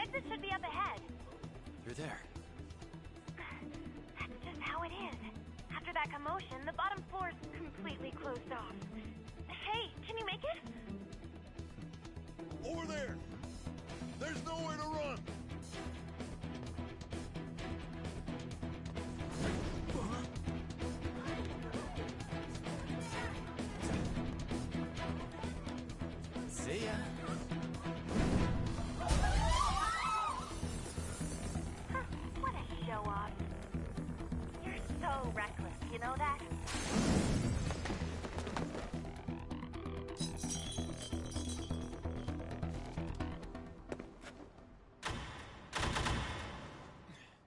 exit should be up ahead. You're there. That's just how it is. After that commotion, the bottom floor's completely closed off. Hey, can you make it? Over there! There's nowhere to run! See ya. What a show-off. You're so reckless, you know that?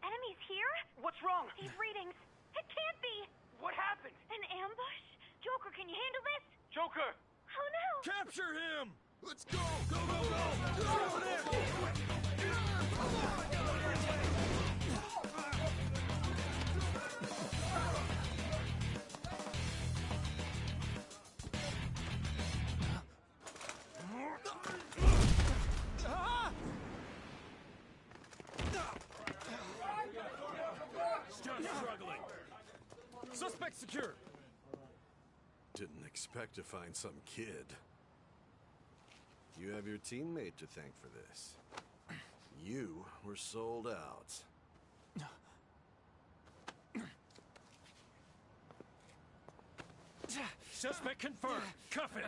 Enemies here? What's wrong? These readings. It can't be! What happened? An ambush? Joker, can you handle this? Joker! Oh no! Capture him! Let's go! Go, go, go! Over there! Still struggling. Suspect secure. Didn't expect to find some kid. You have your teammate to thank for this. You were sold out. Suspect confirmed. Cuff it.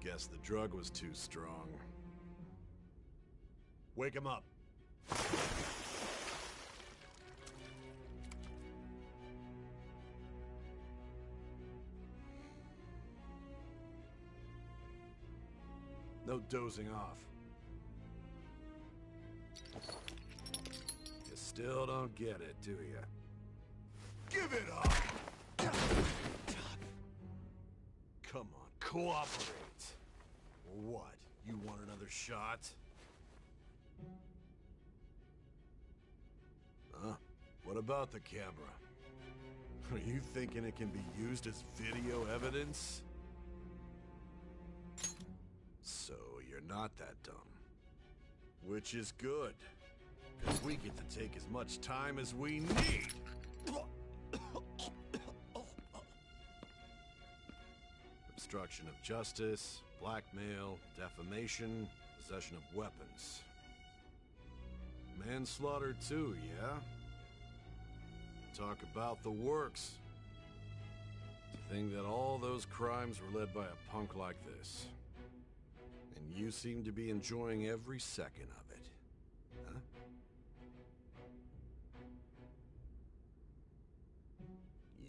Guess the drug was too strong. Wake him up. No dozing off. You still don't get it, do you? Give it up! Come on, cooperate. Or what? You want another shot? Huh? What about the camera? Are you thinking it can be used as video evidence? So you're not that dumb. Which is good. Because we get to take as much time as we need. Obstruction of justice, blackmail, defamation, possession of weapons. Manslaughter too, yeah? Talk about the works. To think that all those crimes were led by a punk like this. And you seem to be enjoying every second of it. Huh?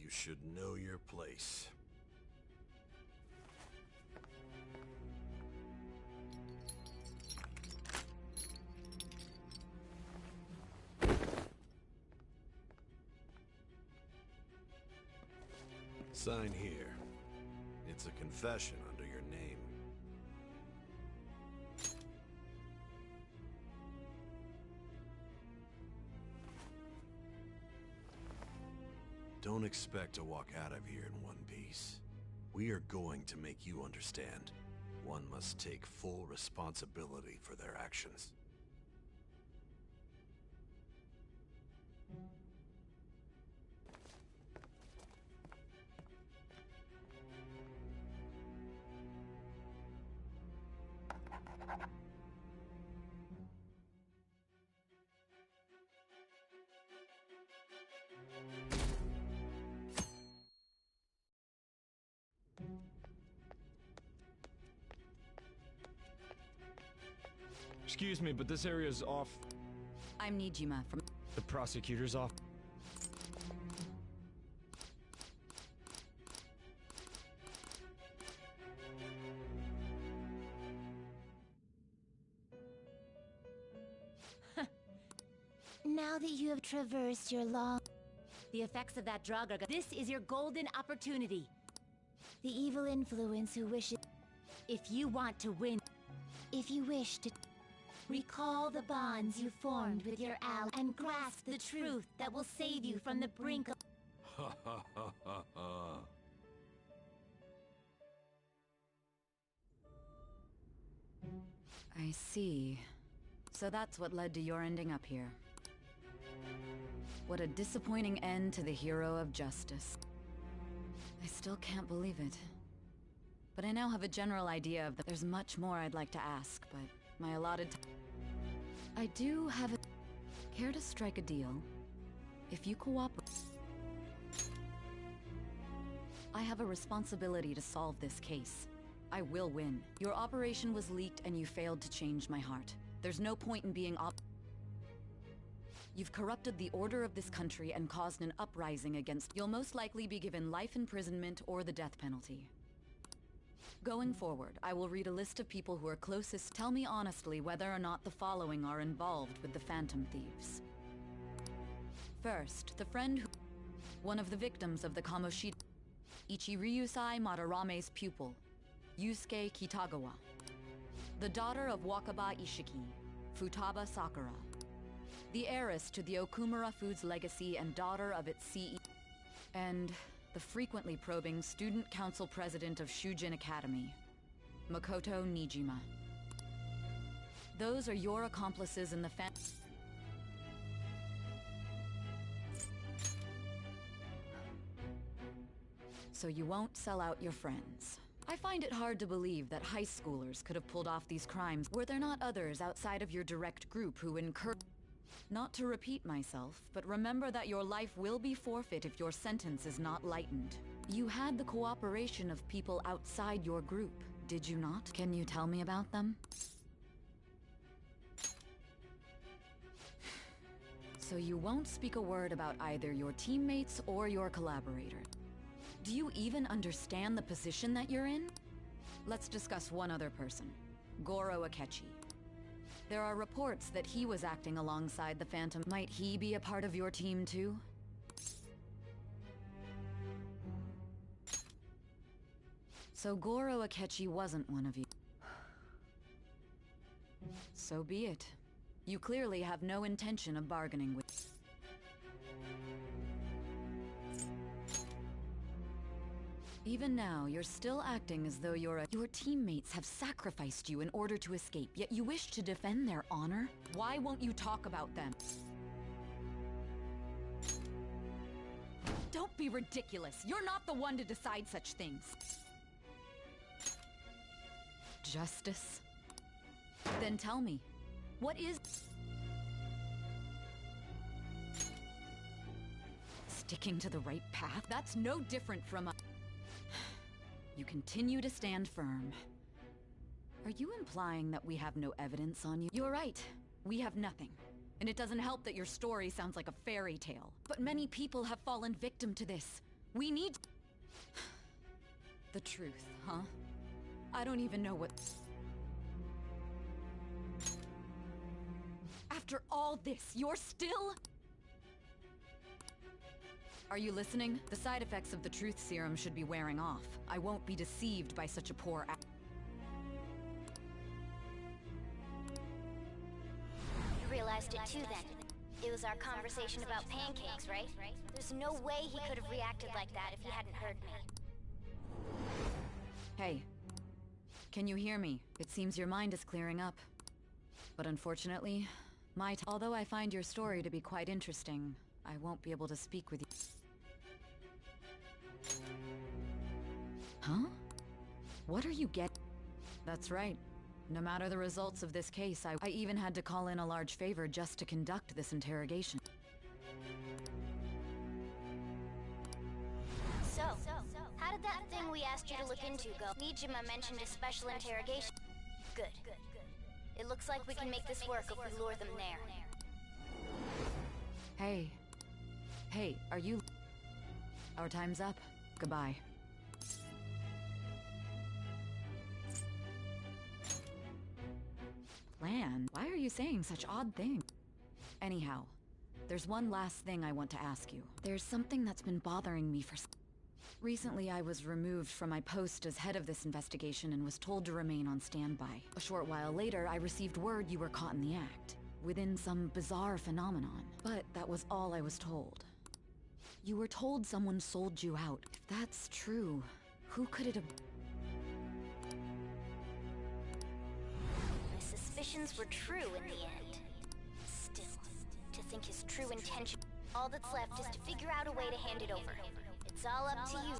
You should know your place. Sign here. It's a confession under your name. Don't expect to walk out of here in one piece. We are going to make you understand. One must take full responsibility for their actions. Excuse me, but this area's off. I'm Nijima from The prosecutor's off. Now that you have traversed your long... The effects of that drug are... This is your golden opportunity. The evil influence who wishes... If you want to win... If you wish to... Recall the bonds you formed with your ally and grasp the truth that will save you from the brink of... Ha ha ha ha ha. I see. So that's what led to your ending up here. What a disappointing end to the hero of justice. I still can't believe it. But I now have a general idea of that. There's much more I'd like to ask, but my allotted I do have a... Care to strike a deal? If you cooperate... I have a responsibility to solve this case. I will win. Your operation was leaked and you failed to change my heart. There's no point in being You've corrupted the order of this country and caused an uprising against... You'll most likely be given life imprisonment or the death penalty. Going forward, I will read a list of people who are closest. Tell me honestly whether or not the following are involved with the Phantom Thieves. First, the friend who... One of the victims of the Kamoshida... Ichiryusai Madarame's pupil, Yusuke Kitagawa. The daughter of Wakaba Ishiki, Futaba Sakura. The heiress to the Okumura Foods legacy and daughter of its CEO. And the frequently probing student council president of Shujin Academy, Makoto Nijima. Those are your accomplices in the So you won't sell out your friends. I find it hard to believe that high schoolers could have pulled off these crimes. Were there not others outside of your direct group who encouraged... Not to repeat myself, but remember that your life will be forfeit if your sentence is not lightened. You had the cooperation of people outside your group, did you not? Can you tell me about them? So you won't speak a word about either your teammates or your collaborators. Do you even understand the position that you're in? Let's discuss one other person, Goro Akechi. There are reports that he was acting alongside the Phantom. Might he be a part of your team too? So Goro Akechi wasn't one of you. So be it. You clearly have no intention of bargaining with... Even now, you're still acting as though you're a... Your teammates have sacrificed you in order to escape, yet you wish to defend their honor? Why won't you talk about them? Don't be ridiculous! You're not the one to decide such things! Justice? Then tell me, what is... Sticking to the right path? That's no different from a... You continue to stand firm. Are you implying that we have no evidence on you? You're right. We have nothing. And it doesn't help that your story sounds like a fairy tale. But many people have fallen victim to this. We need... The truth, huh? I don't even know what... After all this, you're still... Are you listening? The side effects of the truth serum should be wearing off. I won't be deceived by such a poor act. You realized it too then. It was our conversation about pancakes, right? There's no way he could have reacted like that if he hadn't heard me. Hey. Can you hear me? It seems your mind is clearing up. But unfortunately, although I find your story to be quite interesting, I won't be able to speak with you. Huh? What are you getting? That's right. No matter the results of this case, I even had to call in a large favor just to conduct this interrogation. So, how did that thing we asked you to look into go? Nijima mentioned a special interrogation. Good. It looks like we can make this work if we lure them there. Hey, are you... Our time's up. Goodbye. Plan? Why are you saying such odd things? Anyhow, There's one last thing I want to ask you. There's something that's been bothering me for recently. I was removed from my post as head of this investigation and was told to remain on standby. A short while later, I received word you were caught in the act, within some bizarre phenomenon. But that was all I was told. You were told someone sold you out. If that's true, who could it have... My suspicions were true in the end. Still, to think his true intention... All that's left is to figure out a way to hand it over. It's all up to you.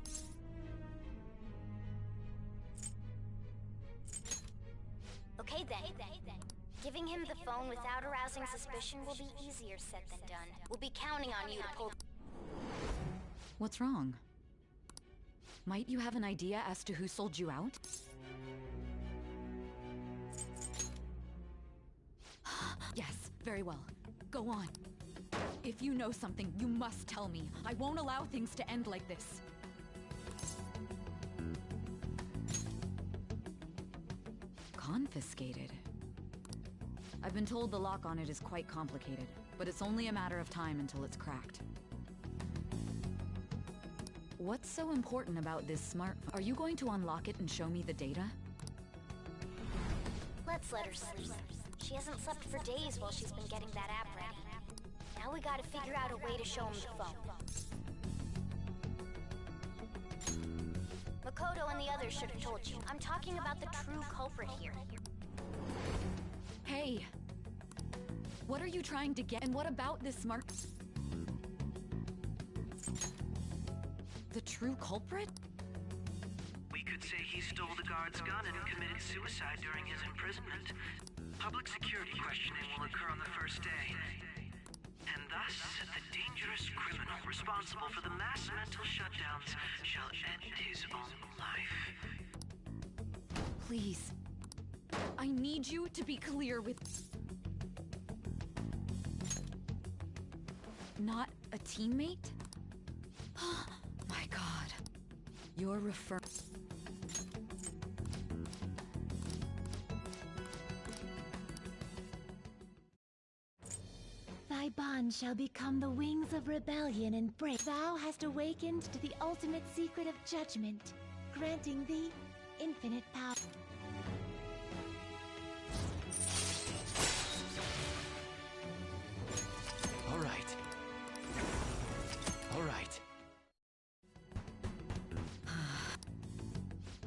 Okay then. Giving him the phone without arousing suspicion will be easier said than done. We'll be counting on you to pull... What's wrong? Might you have an idea as to who sold you out? Yes, very well. Go on. If you know something, you must tell me. I won't allow things to end like this. Confiscated. I've been told the lock on it is quite complicated, but it's only a matter of time until it's cracked. What's so important about this smartphone? Are you going to unlock it and show me the data? Let's let her sleep. She hasn't slept for days while she's been getting that app ready. Now we gotta figure out a way to show him the phone. Makoto and the others should have told you. I'm talking about the true culprit here. Hey! What are you trying to get? And what about this smart... The true culprit? We could say he stole the guard's gun and committed suicide during his imprisonment. Public security questioning will occur on the first day. And thus, the dangerous criminal responsible for the mass mental shutdowns shall end his own life. Please. I need you to be clear with... Not a teammate? My God. You're referring... Thy bond shall become the wings of rebellion and break. Thou hast awakened to the ultimate secret of judgment, granting thee infinite power. All right. All right.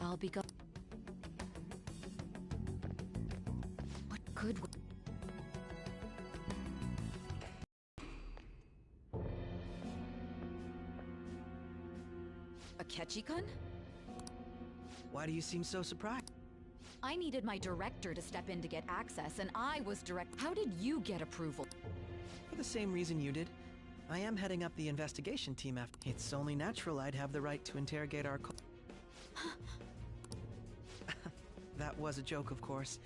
I'll be go... What could... Akechi-kun? Why do you seem so surprised? I needed my director to step in to get access, and I was direct... How did you get approval? For the same reason you did. I am heading up the investigation team after... It's only natural I'd have the right to interrogate our... That was a joke, of course.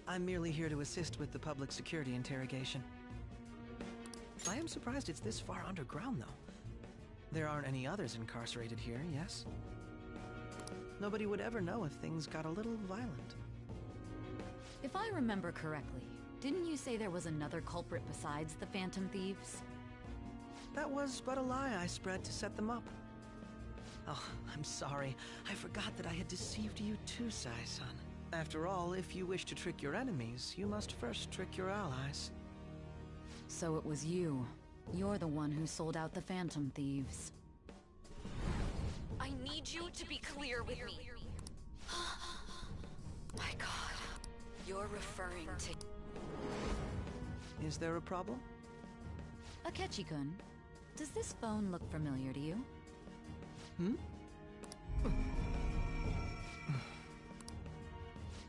I'm merely here to assist with the public security interrogation. I am surprised it's this far underground, though. There aren't any others incarcerated here, yes? Nobody would ever know if things got a little violent. If I remember correctly, didn't you say there was another culprit besides the Phantom Thieves? That was but a lie I spread to set them up. Oh, I'm sorry. I forgot that I had deceived you too, Sai-san. After all, if you wish to trick your enemies, you must first trick your allies. So it was you. You're the one who sold out the Phantom Thieves. I need you to be clear with me. My God. You're referring to... Is there a problem? Akechi-kun, does this phone look familiar to you? Hmm?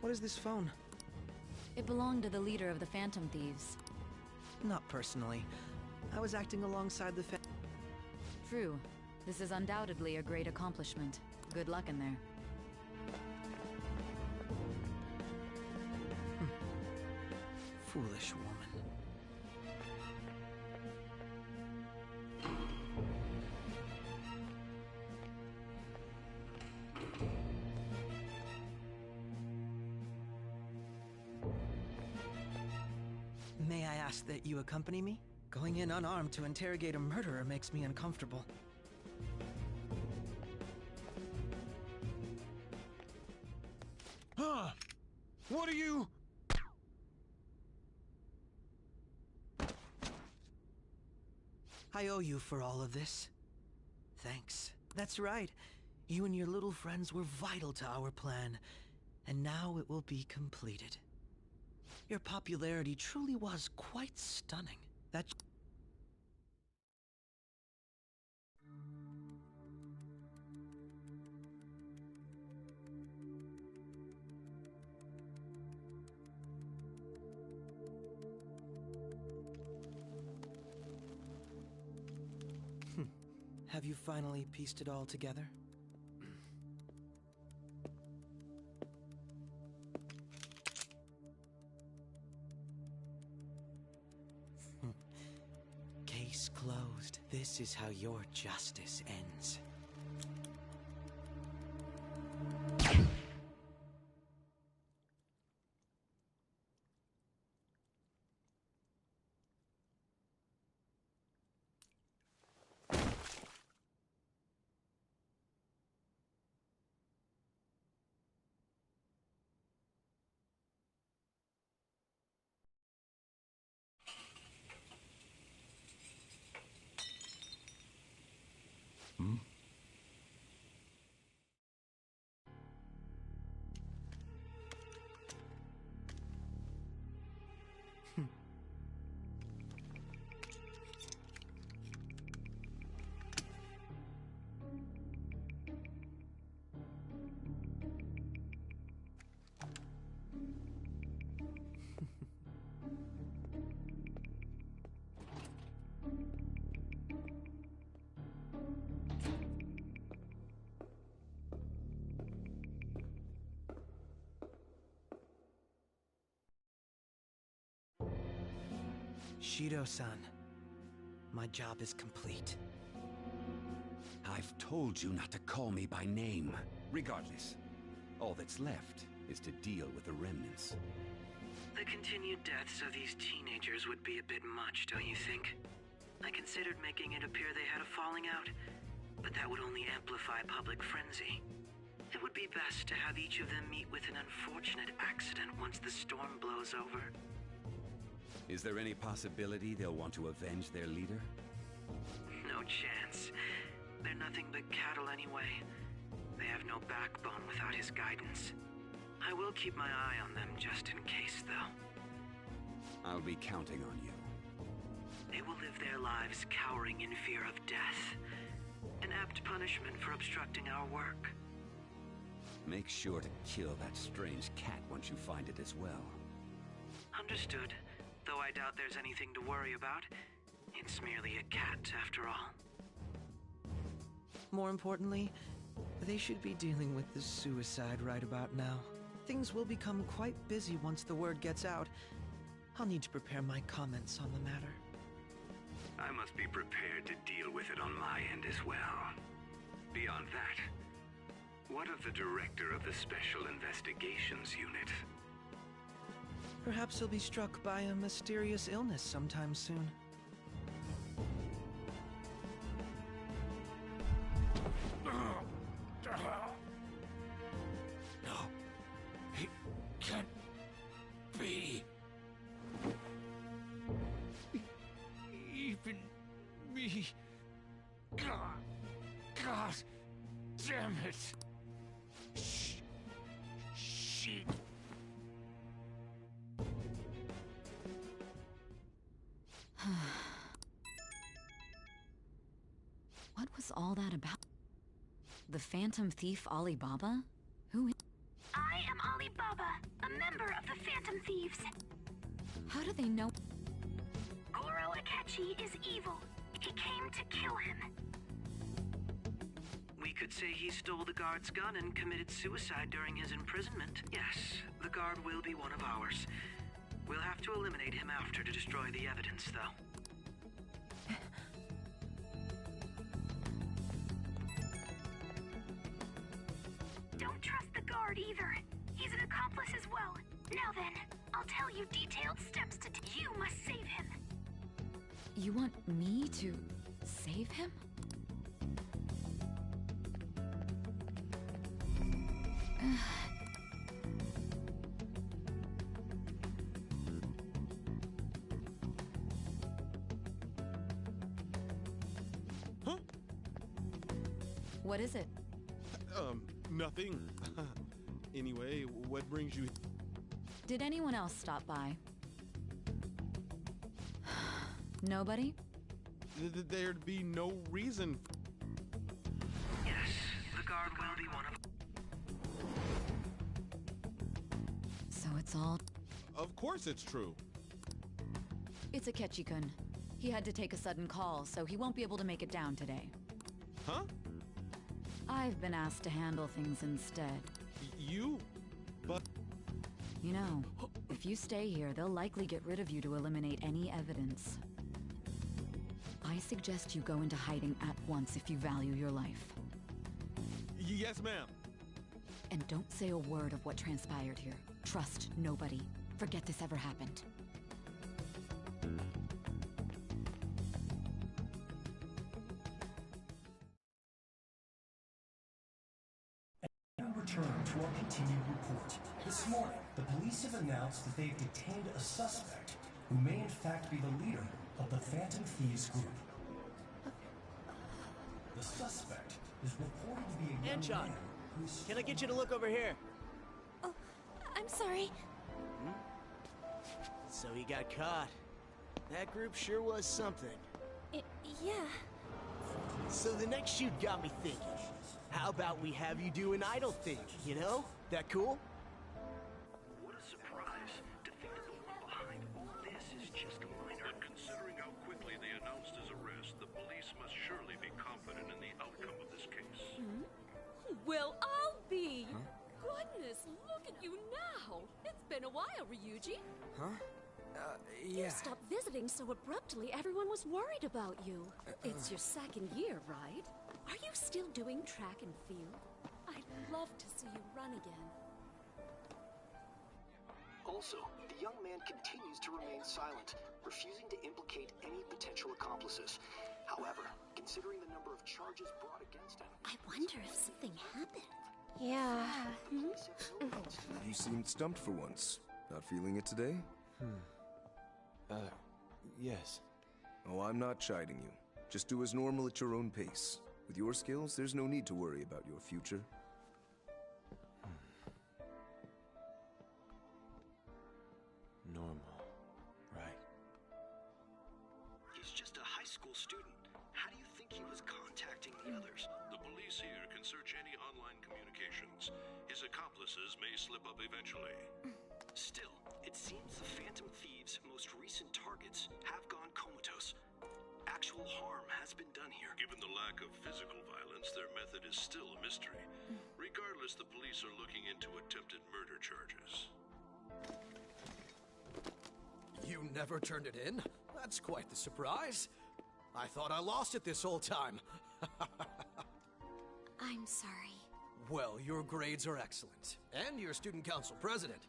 What is this phone? It belonged to the leader of the Phantom Thieves. Not personally. I was acting alongside the True. This is undoubtedly a great accomplishment. Good luck in there. Foolish woman. May I ask that you accompany me? Going in unarmed to interrogate a murderer makes me uncomfortable. Huh? What are you? I owe you for all of this. Thanks. That's right. You and your little friends were vital to our plan, and now it will be completed. Your popularity truly was quite stunning. That... Have you finally pieced it all together? Case closed. This is how your justice ends. Shido-san, my job is complete. I've told you not to call me by name. Regardless, all that's left is to deal with the remnants. The continued deaths of these teenagers would be a bit much, don't you think? I considered making it appear they had a falling out, but that would only amplify public frenzy. It would be best to have each of them meet with an unfortunate accident once the storm blows over. Is there any possibility they'll want to avenge their leader? No chance. They're nothing but cattle anyway. They have no backbone without his guidance. I will keep my eye on them just in case, though. I'll be counting on you. They will live their lives cowering in fear of death. An apt punishment for obstructing our work. Make sure to kill that strange cat once you find it as well. Understood. Though I doubt there's anything to worry about. It's merely a cat, after all. More importantly, they should be dealing with the suicide right about now. Things will become quite busy once the word gets out. I'll need to prepare my comments on the matter. I must be prepared to deal with it on my end as well. Beyond that, what of the director of the Special Investigations Unit? Perhaps he'll be struck by a mysterious illness sometime soon. No, it can't be. Even me. God damn it. Shit. What was all that about? The Phantom Thief Alibaba? Who is... I am Alibaba, a member of the Phantom Thieves. How do they know? Goro Akechi is evil. He came to kill him. We could say he stole the guard's gun and committed suicide during his imprisonment. Yes, the guard will be one of ours. We'll have to eliminate him after to destroy the evidence, though. Don't trust the guard either. He's an accomplice as well. Now then, I'll tell you detailed steps to take. You must save him. You want me to save him? Huh? What is it? Nothing. Anyway, what brings you... Did anyone else stop by? Nobody? There'd be no reason... Yes, the guard will be one of... So it's all... Of course it's true. It's Akechi-kun. He had to take a sudden call, so he won't be able to make it down today. Huh? I've been asked to handle things instead. You? But... You know, if you stay here, they'll likely get rid of you to eliminate any evidence. I suggest you go into hiding at once if you value your life. Yes, ma'am. And don't say a word of what transpired here. Trust nobody. Forget this ever happened. Return to our continued report. This morning, the police have announced that they've detained a suspect who may in fact be the leader of the Phantom Thieves group. The suspect is reported to be a young man who's... Can I get you to look over here? Oh, I'm sorry. So he got caught. That group sure was something. Yeah. So the next shoot got me thinking. How about we have you do an idol thing, you know? That cool? What a surprise to think that the one behind all this is just a minor. But considering how quickly they announced his arrest, the police must surely be confident in the outcome of this case. Well, I'll be. Goodness, look at you now. It's been a while, Ryuji. Huh? You Yeah. stopped visiting so abruptly, everyone was worried about you. It's your second year, right? Are you still doing track and field? I'd love to see you run again. Also, the young man continues to remain silent, refusing to implicate any potential accomplices. However, considering the number of charges brought against him... I wonder if something happened. Yeah. You seemed stumped for once. Not feeling it today? Yes. Oh, I'm not chiding you. Just do as normal at your own pace. With your skills, there's no need to worry about your future. Normal, right? He's just a high school student. How do you think he was contacting the others? The police here can search any online communications. His accomplices may slip up eventually. Still, it seems the Phantom Thieves' most recent targets have gone comatose. Actual harm has been done here. Given the lack of physical violence, their method is still a mystery. Regardless, the police are looking into attempted murder charges. You never turned it in? That's quite the surprise. I thought I lost it this whole time. I'm sorry. Well, your grades are excellent. And you're student council president.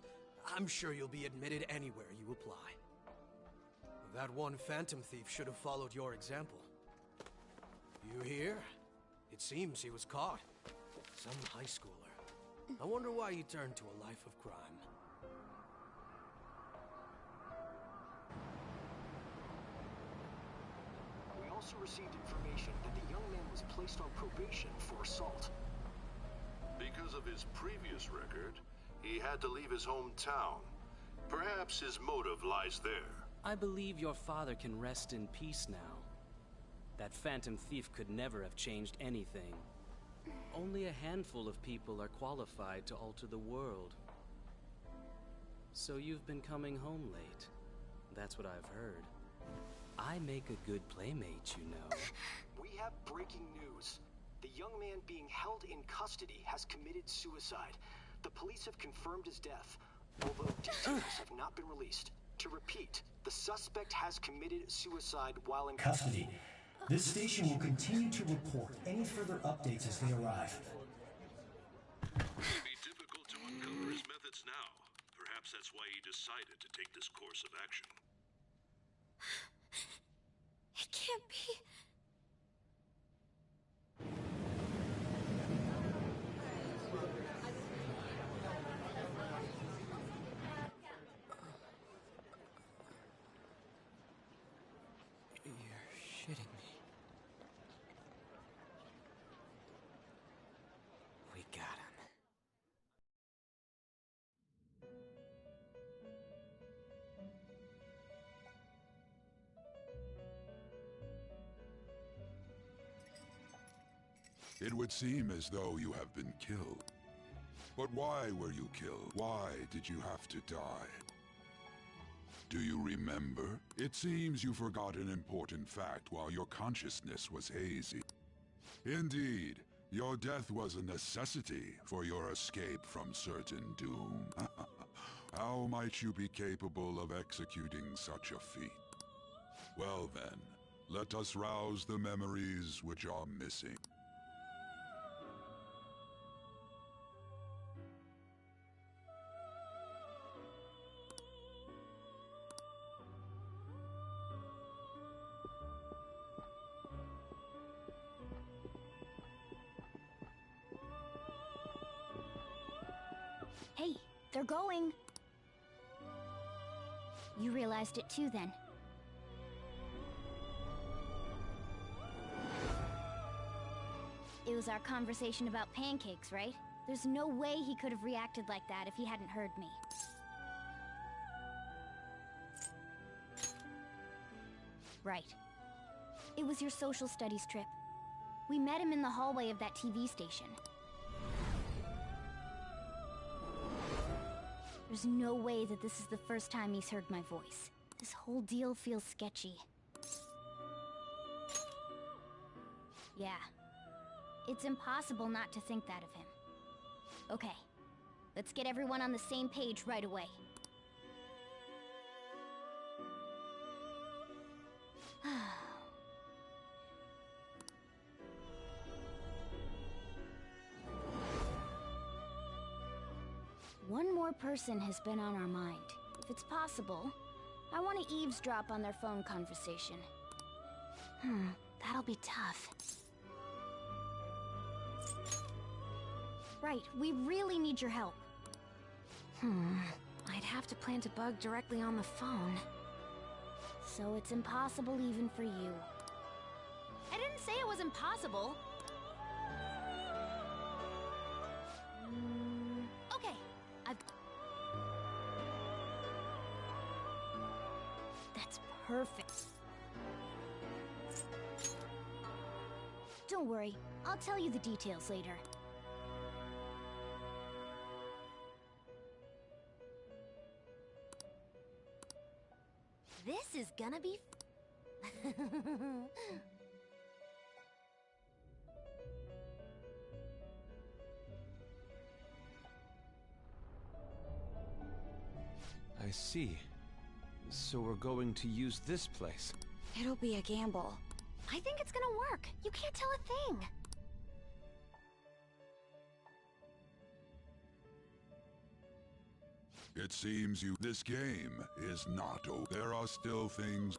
I'm sure you'll be admitted anywhere you apply. That one Phantom Thief should have followed your example. You hear? It seems he was caught. Some high schooler. I wonder why he turned to a life of crime. We also received information that the young man was placed on probation for assault. Because of his previous record, he had to leave his hometown. Perhaps his motive lies there. I believe your father can rest in peace now. That Phantom Thief could never have changed anything. Only a handful of people are qualified to alter the world. So you've been coming home late. That's what I've heard. I make a good playmate, you know. We have breaking news. The young man being held in custody has committed suicide. The police have confirmed his death, although details have not been released. To repeat, the suspect has committed suicide while in custody. This station will continue to report any further updates as they arrive. It may be difficult to uncover his methods now. Perhaps that's why he decided to take this course of action. It can't be. You're shitting me. We got him. It would seem as though you have been killed. But why were you killed? Why did you have to die? Do you remember? It seems you forgot an important fact while your consciousness was hazy. Indeed, your death was a necessity for your escape from certain doom. How might you be capable of executing such a feat? Well then, let us rouse the memories which are missing. Hey, they're going. You realized it too, then. It was our conversation about pancakes, right? There's no way he could have reacted like that if he hadn't heard me. Right. It was your social studies trip. We met him in the hallway of that TV station. There's no way that this is the first time he's heard my voice. This whole deal feels sketchy. Yeah. It's impossible not to think that of him. Okay. Let's get everyone on the same page right away. One more person has been on our mind. If it's possible, I want to eavesdrop on their phone conversation. That'll be tough. Right, we really need your help. I'd have to plant a bug directly on the phone. So it's impossible even for you. I didn't say it was impossible. Okay, That's perfect. Don't worry, I'll tell you the details later. This is gonna be... I see. So we're going to use this place. It'll be a gamble. I think it's gonna work. You can't tell a thing. It seems this game is not over. There are still things.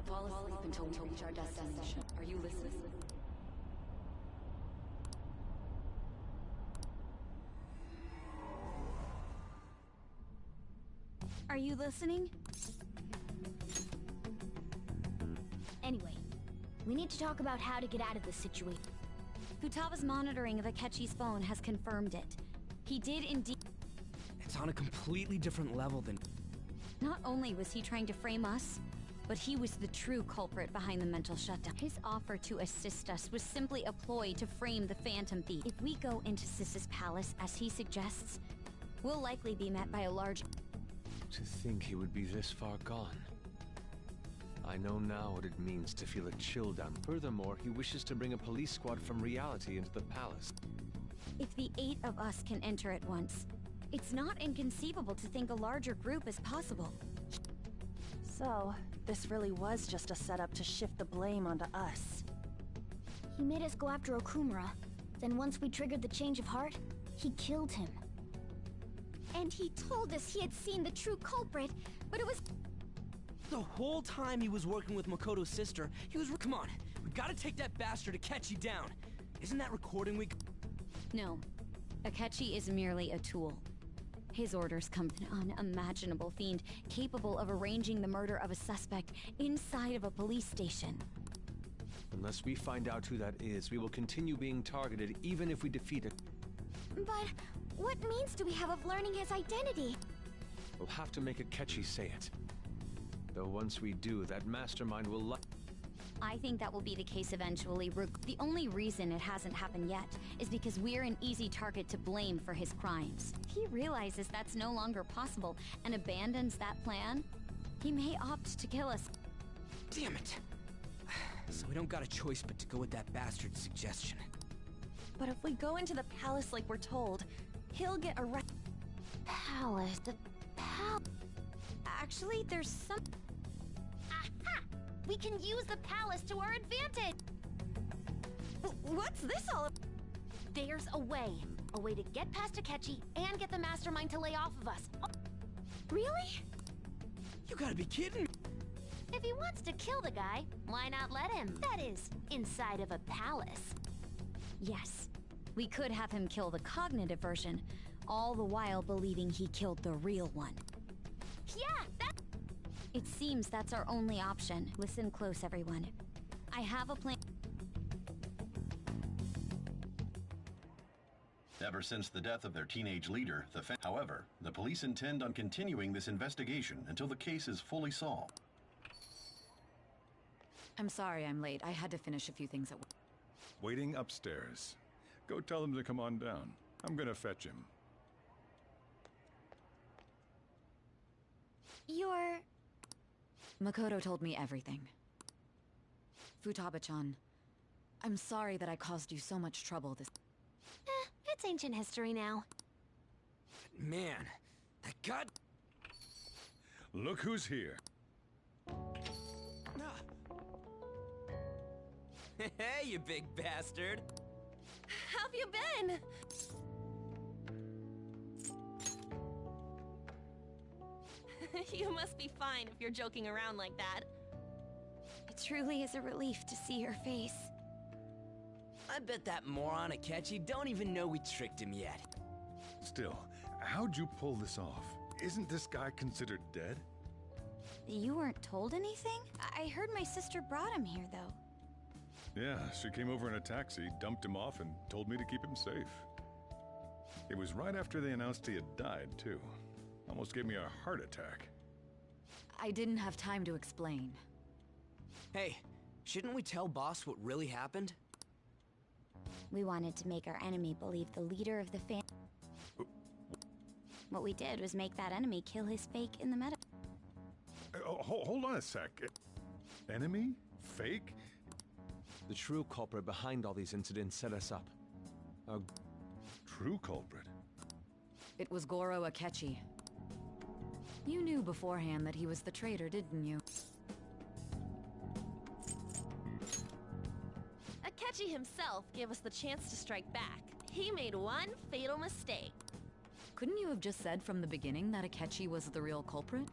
Fall asleep until we reach our destination. Are you listening? Are you listening? Anyway, we need to talk about how to get out of this situation. Futaba's monitoring of Akechi's phone has confirmed it. He did indeed. It's on a completely different level than... Not only was he trying to frame us, but he was the true culprit behind the mental shutdown. His offer to assist us was simply a ploy to frame the Phantom Thief. If we go into Sis's palace, as he suggests, we'll likely be met by a large... To think he would be this far gone. I know now what it means to feel a chill down. Furthermore, he wishes to bring a police squad from reality into the palace. If the 8 of us can enter at once, it's not inconceivable to think a larger group is possible. So, this really was just a setup to shift the blame onto us. He made us go after Okumura. Then once we triggered the change of heart, he killed him. And he told us he had seen the true culprit, but it was... The whole time he was working with Makoto's sister, he was... Come on, we gotta take that bastard Akechi down. Isn't that recording we... No. Akechi is merely a tool. His orders come from an unimaginable fiend capable of arranging the murder of a suspect inside of a police station. Unless we find out who that is, we will continue being targeted even if we defeat it. But what means do we have of learning his identity? We'll have to make Akechi say it. Though once we do, that mastermind will I think that will be the case eventually. The only reason it hasn't happened yet is because we're an easy target to blame for his crimes. If he realizes that's no longer possible and abandons that plan, he may opt to kill us. Damn it! So we don't got a choice but to go with that bastard's suggestion. But if we go into the palace like we're told, he'll get arrested. Palace? The palace? Actually, there's some... Aha! We can use the palace to our advantage! What's this all about? There's a way. A way to get past Akechi and get the mastermind to lay off of us. Oh. Really? You gotta be kidding me! If he wants to kill the guy, why not let him? That is, inside of a palace. Yes, we could have him kill the cognitive version, all the while believing he killed the real one. Yeah, that... It seems that's our only option. Listen close, everyone. I have a plan... Ever since the death of their teenage leader, however, the police intend on continuing this investigation until the case is fully solved. I'm sorry I'm late. I had to finish a few things at work. Waiting upstairs. Go tell him to come on down. I'm gonna fetch him. You're... Makoto told me everything. Futaba-chan, I'm sorry that I caused you so much trouble this... it's ancient history now. Man, that god... Look who's here. Hey, you big bastard! How've you been? You must be fine if you're joking around like that. It truly is a relief to see your face. I bet that moron Akechi don't even know we tricked him yet. Still, how'd you pull this off? Isn't this guy considered dead? You weren't told anything? I heard my sister brought him here, though. Yeah, she came over in a taxi, dumped him off, and told me to keep him safe. It was right after they announced he had died, too. Almost gave me a heart attack. I didn't have time to explain. Hey, shouldn't we tell boss what really happened? We wanted to make our enemy believe the leader of the fan... What we did was make that enemy kill his fake in the meta... Hold on a sec. Enemy? Fake? The true culprit behind all these incidents set us up. A true culprit? It was Goro Akechi. You knew beforehand that he was the traitor, didn't you? Akechi himself gave us the chance to strike back. He made one fatal mistake. Couldn't you have just said from the beginning that Akechi was the real culprit?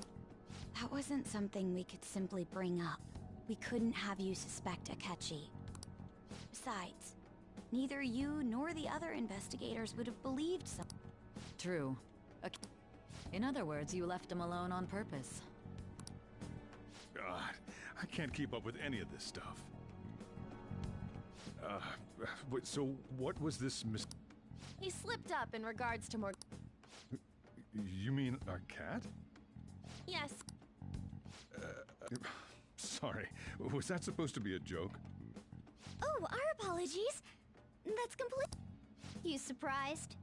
That wasn't something we could simply bring up. We couldn't have you suspect Akechi. Besides, neither you nor the other investigators would have believed some. True. In other words, you left him alone on purpose. God, I can't keep up with any of this stuff. So what was this He slipped up in regards to more... You mean our cat? Yes. Sorry, was that supposed to be a joke? Oh, our apologies. That's complete. You surprised?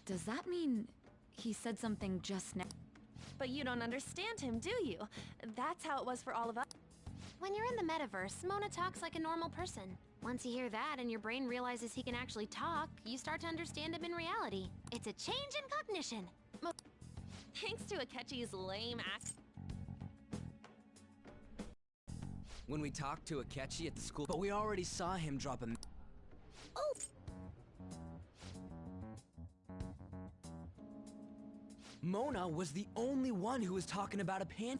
Does that mean he said something just now? But you don't understand him, do you? That's how it was for all of us. When you're in the metaverse, Mona talks like a normal person. Once you hear that and your brain realizes he can actually talk, you start to understand him in reality. It's a change in cognition. Thanks to Akechi's lame act. When we talked to Akechi at the school, but we already saw him drop a... Oh! Mona was the only one who was talking about a pan...